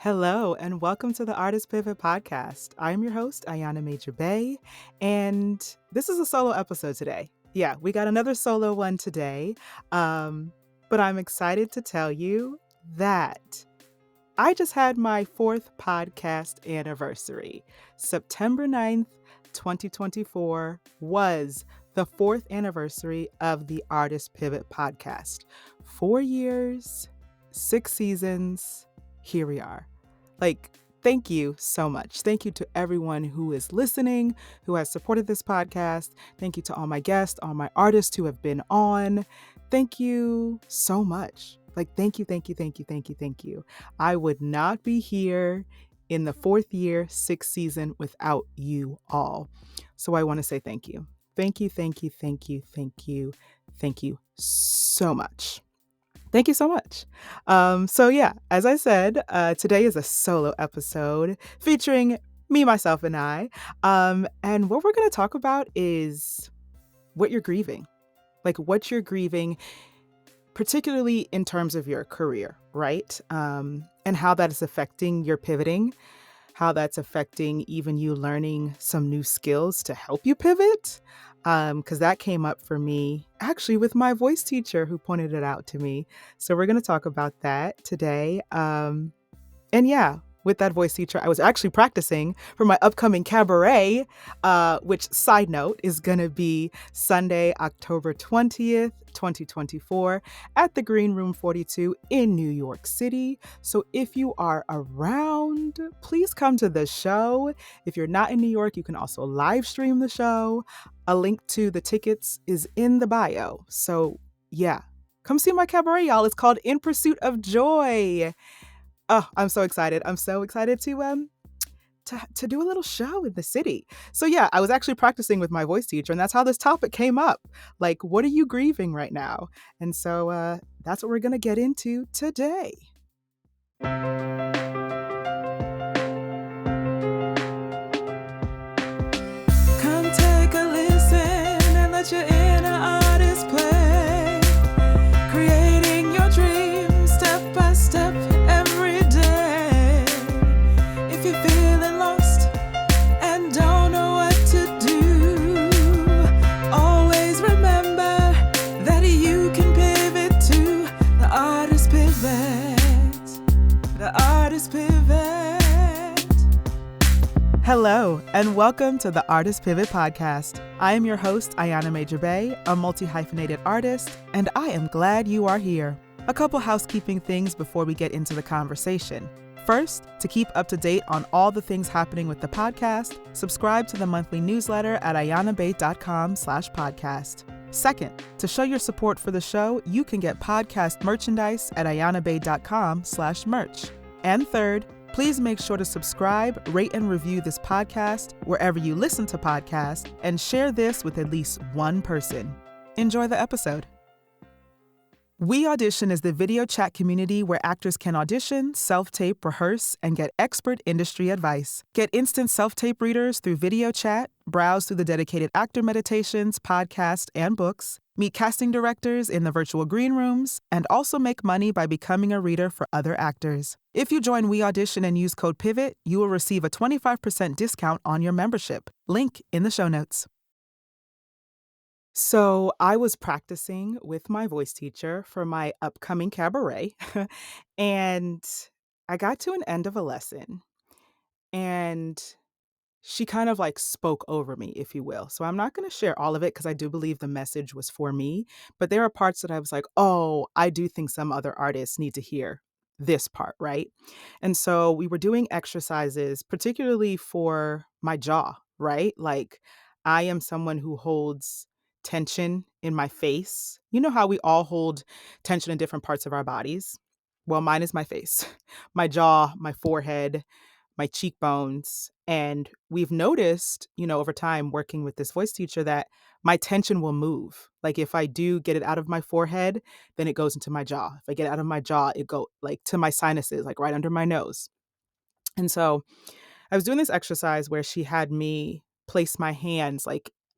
Hello, and welcome to the Artist Pivot Podcast. I am your host, Ayana Major Bay, and this is a solo episode today. Yeah, we got another solo one today, but I'm excited to tell you that I just had my fourth podcast anniversary. September 9th, 2024 was the fourth anniversary of the Artist Pivot Podcast. 4 years, 6 seasons, here we are. Thank you so much. Thank you to everyone who is listening, who has supported this podcast. Thank you to all my guests, all my artists who have been on. Thank you so much. Thank you, thank you, thank you, thank you, thank you. I would not be here in the fourth year, sixth season without you all. So I want to say thank you. Thank you, thank you, thank you, thank you, thank you so much. Thank you so much. As I said, today is a solo episode featuring me, myself, and I. And what we're going to talk about is what you're grieving. What you're grieving, particularly in terms of your career, right? And how that is affecting your pivoting, how that's affecting even you learning some new skills to help you pivot. Because that came up for me actually with my voice teacher who pointed it out to me. So we're going to talk about that today. With that voice teacher, I was actually practicing for my upcoming cabaret, which, side note, is going to be Sunday, October 20th, 2024 at the Green Room 42 in New York City. So if you are around, please come to the show. If you're not in New York, you can also live stream the show. A link to the tickets is in the bio. So yeah, come see my cabaret, y'all. It's called In Pursuit of Joy. Oh, I'm so excited. I'm so excited to do a little show in the city. So yeah, I was actually practicing with my voice teacher, and that's how this topic came up. What are you grieving right now? And so that's what we're going to get into today. Come take a listen and let your inner artist play, creating your dreams step by step every day. If you're feeling lost and don't know what to do, always remember that you can pivot to the Artist Pivot. The Artist Pivot. Hello, and welcome to the Artist Pivot Podcast. I am your host, Ayana Major Bay, a multi-hyphenated artist, and I am glad you are here. A couple housekeeping things before we get into the conversation. First, to keep up to date on all the things happening with the podcast, subscribe to the monthly newsletter at ayanabay.com/podcast. Second, to show your support for the show, you can get podcast merchandise at ayanabay.com/merch. And third, please make sure to subscribe, rate, and review this podcast wherever you listen to podcasts, and share this with at least one person. Enjoy the episode. We Audition is the video chat community where actors can audition, self-tape, rehearse, and get expert industry advice. Get instant self-tape readers through video chat, browse through the dedicated actor meditations, podcasts, and books, meet casting directors in the virtual green rooms, and also make money by becoming a reader for other actors. If you join We Audition and use code PIVOT, you will receive a 25% discount on your membership. Link in the show notes. So I was practicing with my voice teacher for my upcoming cabaret, and I got to an end of a lesson, and she kind of spoke over me, if you will. So I'm not going to share all of it because I do believe the message was for me, but there are parts that I was like, oh, I do think some other artists need to hear this part, right? And so we were doing exercises, particularly for my jaw, right? I am someone who holds tension in my face. You know how we all hold tension in different parts of our bodies? Well, mine is my face, my jaw, my forehead, my cheekbones. And we've noticed, over time working with this voice teacher that my tension will move. If I do get it out of my forehead, then it goes into my jaw. If I get it out of my jaw, it go to my sinuses, right under my nose. And so I was doing this exercise where she had me place my hands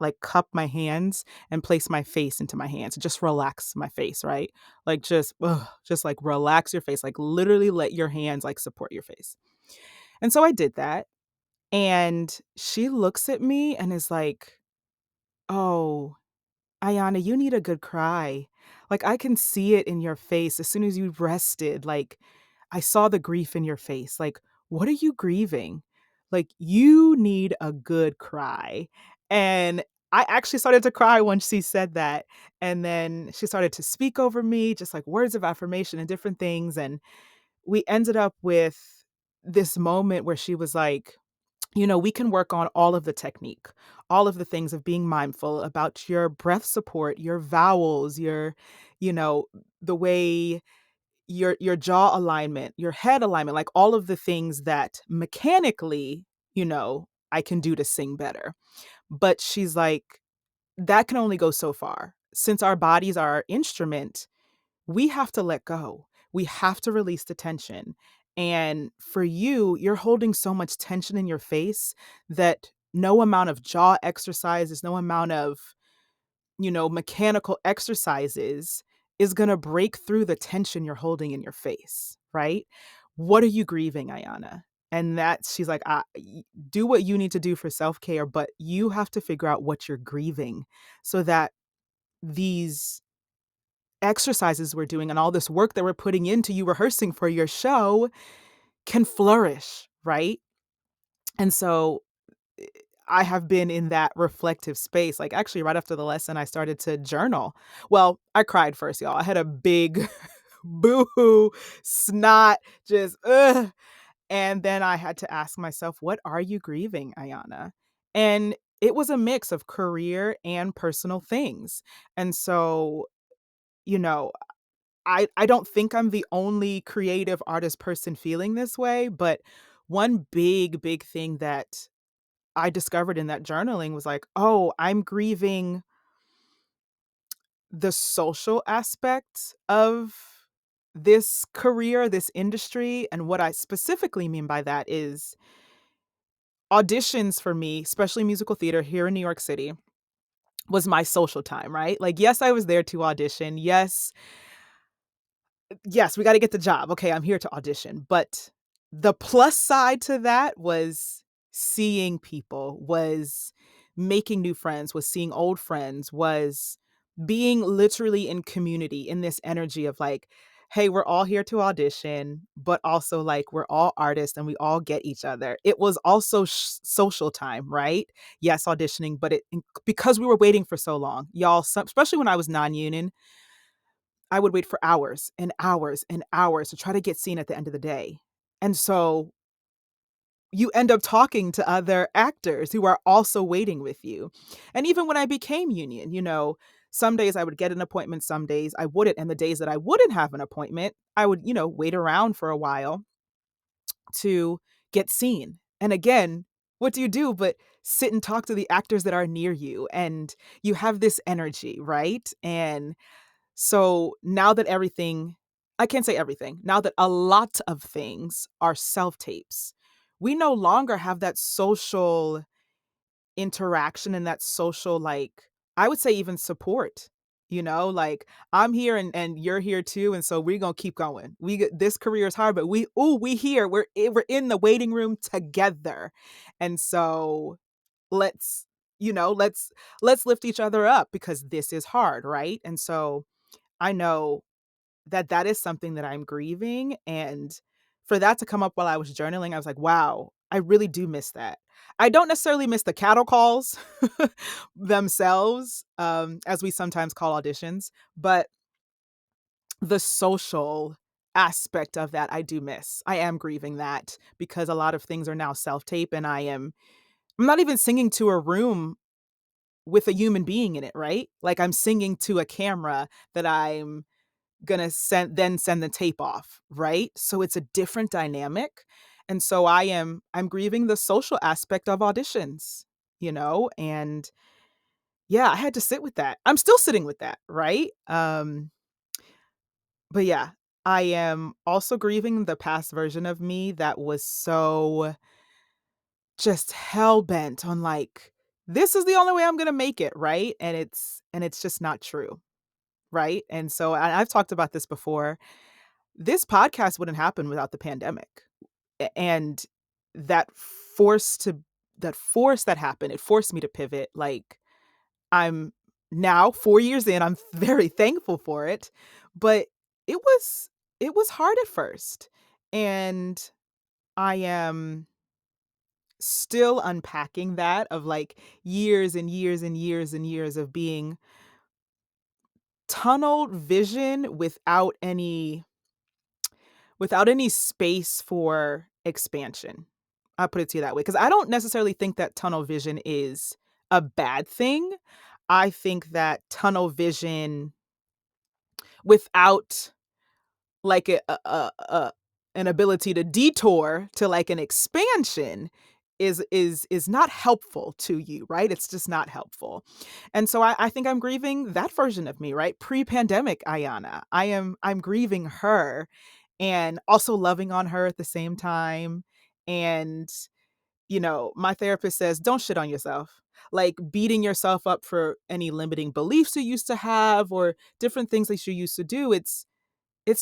like cup my hands and place my face into my hands, just relax my face, right? Like just like relax your face, like literally let your hands like support your face. And so I did that. And she looks at me and is like, "Oh, Ayana, you need a good cry. Like, I can see it in your face as soon as you rested. Like, I saw the grief in your face. Like, what are you grieving? Like, you need a good cry." And I actually started to cry when she said that. And then she started to speak over me, just like words of affirmation and different things. And we ended up with this moment where she was like, we can work on all of the technique, all of the things of being mindful about your breath support, your vowels, you know, the way your jaw alignment, your head alignment, like all of the things that mechanically, I can do to sing better. But she's like, that can only go so far. Since our bodies are our instrument, we have to let go. We have to release the tension. And for you, you're holding so much tension in your face that no amount of jaw exercises, no amount of, mechanical exercises is going to break through the tension you're holding in your face, right? What are you grieving, Ayana? And that she's like, do what you need to do for self care, but you have to figure out what you're grieving so that these exercises we're doing and all this work that we're putting into you rehearsing for your show can flourish, right? And so eh, I have been in that reflective space. Like actually right after the lesson I started to journal. Well, I cried first, y'all. I had a big boo-hoo snot just and then I had to ask myself, what are you grieving, Ayana? And it was a mix of career and personal things. And so, you know, I don't think I'm the only creative artist person feeling this way, but one big, big thing that I discovered in that journaling was like, "Oh, I'm grieving the social aspect of this career, this industry." And what I specifically mean by that is auditions for me, especially musical theater here in New York City, was my social time, right? Like, yes, I was there to audition. Yes, we gotta get the job. Okay, I'm here to audition. But the plus side to that was seeing people, was making new friends, was seeing old friends, was being literally in community, in this energy of like, hey, we're all here to audition, but also like we're all artists and we all get each other. It was also social time, right? Yes, auditioning, but because we were waiting for so long, y'all, especially when I was non-union, I would wait for hours and hours and hours to try to get seen at the end of the day. And so you end up talking to other actors who are also waiting with you. And even when I became union, some days I would get an appointment, some days I wouldn't. And the days that I wouldn't have an appointment, I would, wait around for a while to get seen. And again, what do you do but sit and talk to the actors that are near you? And you have this energy, right? And so now that I can't say everything, now that a lot of things are self tapes, we no longer have that social interaction and that social, like, I would say even support. Like I'm here and you're here too, and so we're gonna keep going. This career is hard, but we here, we're in the waiting room together, and so let's let's lift each other up because this is hard, right? And so I know that that is something that I'm grieving, and for that to come up while I was journaling, I was like, "Wow, I really do miss that." I don't necessarily miss the cattle calls themselves, as we sometimes call auditions, but the social aspect of that I do miss. I am grieving that because a lot of things are now self-tape, and I'm not even singing to a room with a human being in it, right? Like, I'm singing to a camera that I'm gonna send the tape off, right? So it's a different dynamic. And so I'm grieving the social aspect of auditions, and yeah, I had to sit with that. I'm still sitting with that, right? But yeah, I am also grieving the past version of me that was so just hell bent on like this is the only way I'm gonna make it, right? And it's just not true, right? And so I've talked about this before. This podcast wouldn't happen without the pandemic. And that force to that force that happened, it forced me to pivot. Like, I'm now 4 years in, I'm very thankful for it, but it was it was hard at first. And I am still unpacking that, of like years and years and years and years of being tunnel vision without any space for expansion. I'll put it to you that way, because I don't necessarily think that tunnel vision is a bad thing. I think that tunnel vision without like an ability to detour to like an expansion is not helpful to you, right? It's just not helpful. And so I think I'm grieving that version of me, right? Pre-pandemic Ayana. I'm grieving her and also loving on her at the same time. And my therapist says, don't shit on yourself. Like, beating yourself up for any limiting beliefs you used to have or different things that you used to do. It's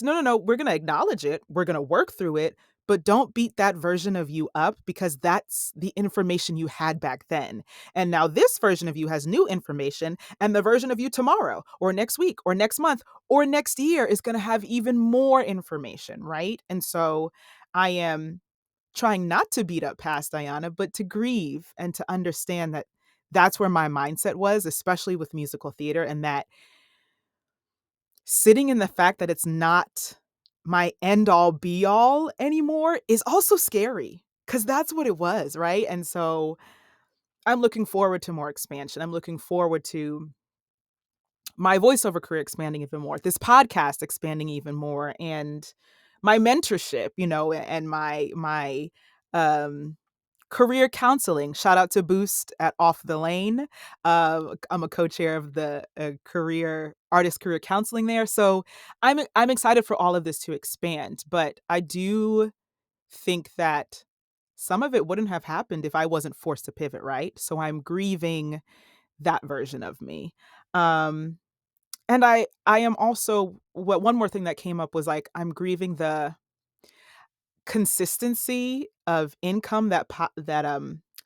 no, no, no. We're going to acknowledge it. We're going to work through it, but don't beat that version of you up, because that's the information you had back then. And now this version of you has new information, and the version of you tomorrow or next week or next month or next year is going to have even more information, right? And so I am trying not to beat up past Ayana, but to grieve and to understand that that's where my mindset was, especially with musical theater, and that sitting in the fact that it's not my end all be all anymore is also scary, because that's what it was, right? And so I'm looking forward to more expansion. I'm looking forward to my voiceover career expanding even more, this podcast expanding even more, and my mentorship, and my um career counseling. Shout out to Boost at Off the Lane. I'm a co-chair of the career artist career counseling there. So I'm excited for all of this to expand, but I do think that some of it wouldn't have happened if I wasn't forced to pivot, right? So I'm grieving that version of me. Um and I am also, what one more thing that came up was, like, I'm grieving the consistency of income that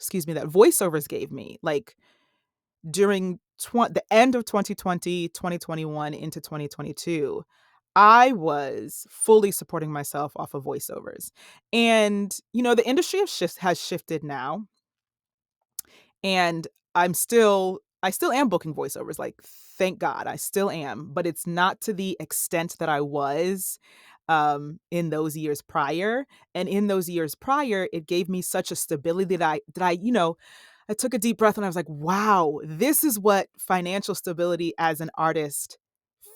voiceovers gave me, like, during the end of 2020, 2021 into 2022. I was fully supporting myself off of voiceovers. And the industry has shifted now, and I still am booking voiceovers, like, thank God, I still am, but it's not to the extent that I was, in those years prior. And in those years prior, it gave me such a stability I took a deep breath and I was like, "Wow, this is what financial stability as an artist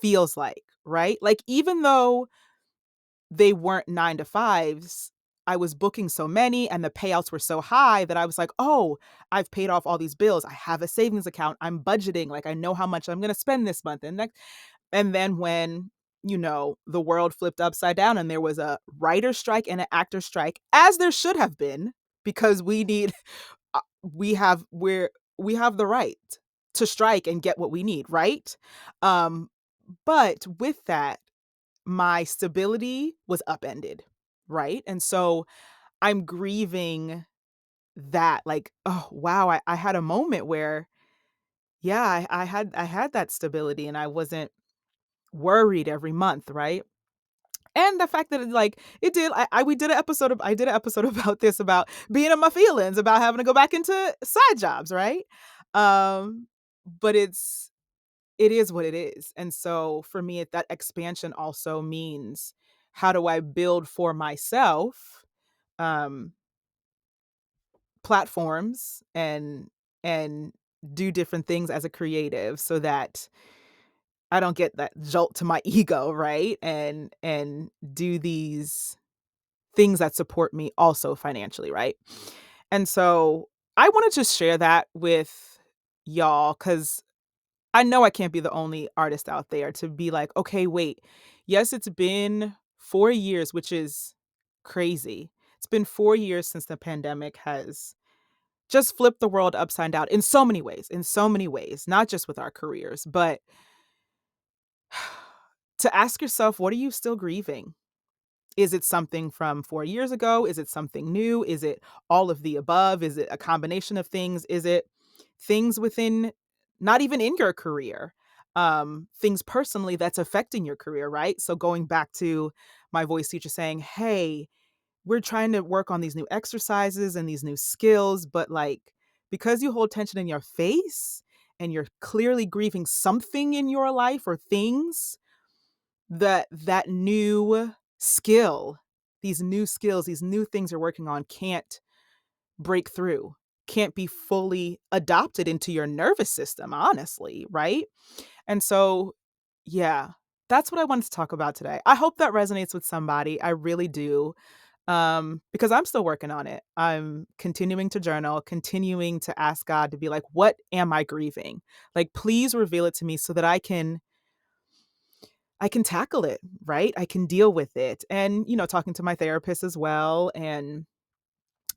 feels like," right? Like, even though they weren't 9 to 5s, I was booking so many and the payouts were so high that I was like, "Oh, I've paid off all these bills. I have a savings account. I'm budgeting. Like, I know how much I'm gonna spend this month and next." And then when, the world flipped upside down and there was a writer strike and an actor strike, as there should have been, because we have the right to strike and get what we need, right? Um, but with that, my stability was upended, right? And so I'm grieving that, like, oh wow, I had a moment where, yeah, I had that stability and I wasn't worried every month, right? And the fact that it did, I did an episode about this, about being in my feelings, about having to go back into side jobs, right? Um, but it is what it is. And so for me, that expansion also means, how do I build for myself um platforms and do different things as a creative, so that I don't get that jolt to my ego, right? And do these things that support me also financially, right? And so I want to just share that with y'all, cuz I know I can't be the only artist out there to be like, "Okay, wait. Yes, it's been 4 years," which is crazy. It's been 4 years since the pandemic has just flip the world upside down in so many ways, not just with our careers, but to ask yourself, what are you still grieving? Is it something from 4 years ago? Is it something new? Is it all of the above? Is it a combination of things? Is it things within, not even in your career, things personally that's affecting your career, right? So going back to my voice teacher saying, "Hey, we're trying to work on these new exercises and these new skills, but like because you hold tension in your face and you're clearly grieving something in your life or things, that new skill, these new things you're working on can't break through, can't be fully adopted into your nervous system, honestly, right?" And so, yeah, that's what I wanted to talk about today. I hope that resonates with somebody. I really do. Because I'm still working on it. I'm continuing to journal, continuing to ask God to be like, what am I grieving? Like, please reveal it to me so that I can tackle it, right? I can deal with it. And, talking to my therapist as well. And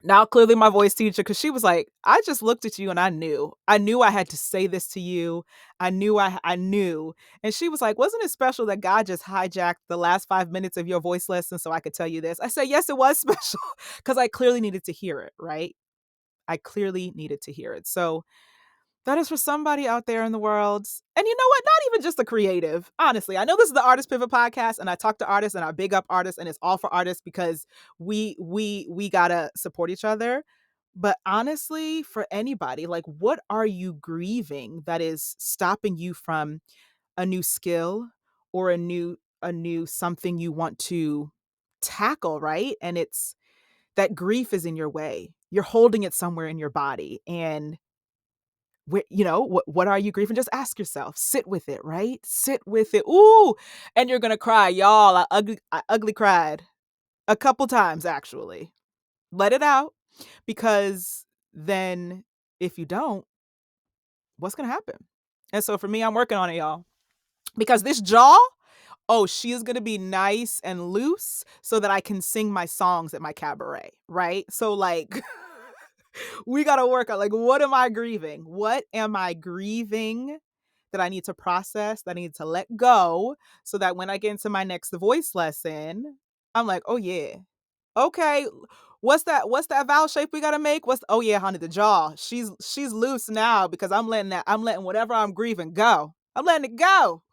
now clearly my voice teacher, because she was like, I just looked at you and I knew I had to say this to you. I knew. And she was like, wasn't it special that God just hijacked the last 5 minutes of your voice lesson so I could tell you this? I said, yes, it was special because I clearly needed to hear it, right? I clearly needed to hear it. So that is for somebody out there in the world. And you know what? Not even just a creative. Honestly, I know this is the Artist Pivot podcast, and I talk to artists and I big up artists, and it's all for artists because we gotta support each other. But honestly, for anybody, like, what are you grieving that is stopping you from a new skill or a new something you want to tackle, right? And it's that grief is in your way. You're holding it somewhere in your body, and what are you grieving? Just ask yourself. Sit with it, right? Sit with it. Ooh, and you're gonna cry, y'all. I ugly cried a couple times actually. Let it out, because then if you don't, what's gonna happen? And so for me, I'm working on it, y'all, because this jaw, oh, she is gonna be nice and loose so that I can sing my songs at my cabaret, right? So like we got to work on, like, what am I grieving? What am I grieving that I need to process, that I need to let go so that when I get into my next voice lesson, I'm like, oh yeah. Okay. What's that vowel shape we gotta make? Oh yeah, honey, the jaw. She's loose now because I'm letting whatever I'm grieving go. I'm letting it go.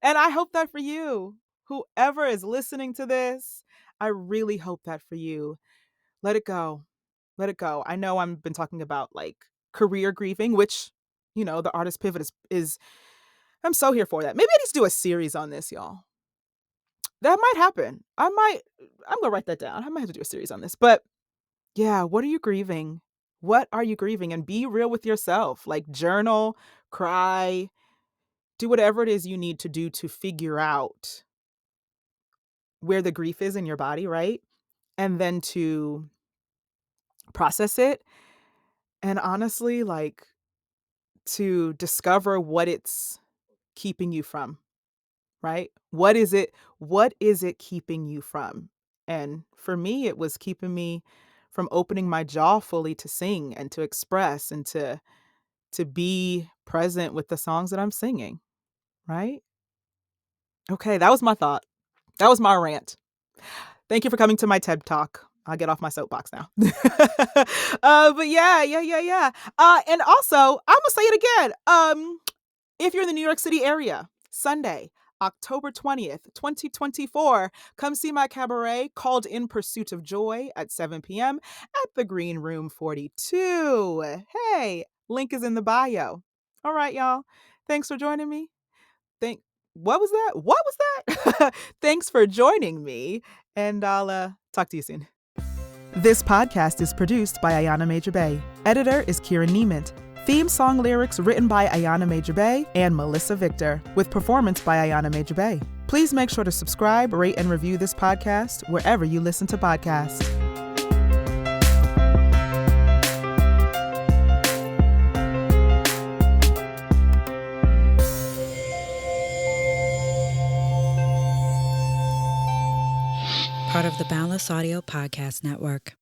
And I hope that for you. Whoever is listening to this, I really hope that for you. Let it go. Let it go. I know I've been talking about like career grieving, which, the artist pivot is I'm so here for that. Maybe I need to do a series on this, y'all. That might happen. I'm gonna write that down. I might have to do a series on this. But yeah, what are you grieving? What are you grieving? And be real with yourself. Like, journal, cry, do whatever it is you need to do to figure out where the grief is in your body, right? And then to process it. And honestly, like, to discover what it's keeping you from, right? What is it keeping you from? And for me, it was keeping me from opening my jaw fully to sing and to express and to be present with the songs that I'm singing, right? Okay, that was my thought. That was my rant. Thank you for coming to my TED Talk. I'll get off my soapbox now. But yeah, yeah, yeah, yeah. And also, I'm gonna say it again. If you're in the New York City area, Sunday, October 20th, 2024, come see my cabaret called In Pursuit of Joy at 7 p.m. at the Green Room 42. Hey, link is in the bio. All right, y'all. Thanks for joining me. Thank What was that? What was that? Thanks for joining me, and I'll talk to you soon. This podcast is produced by Ayana Major Bay. Editor is Kieran Niement. Theme song lyrics written by Ayana Major Bay and Melissa Victor, with performance by Ayana Major Bay. Please make sure to subscribe, rate, and review this podcast wherever you listen to podcasts. Part of the Boundless Audio Podcast Network.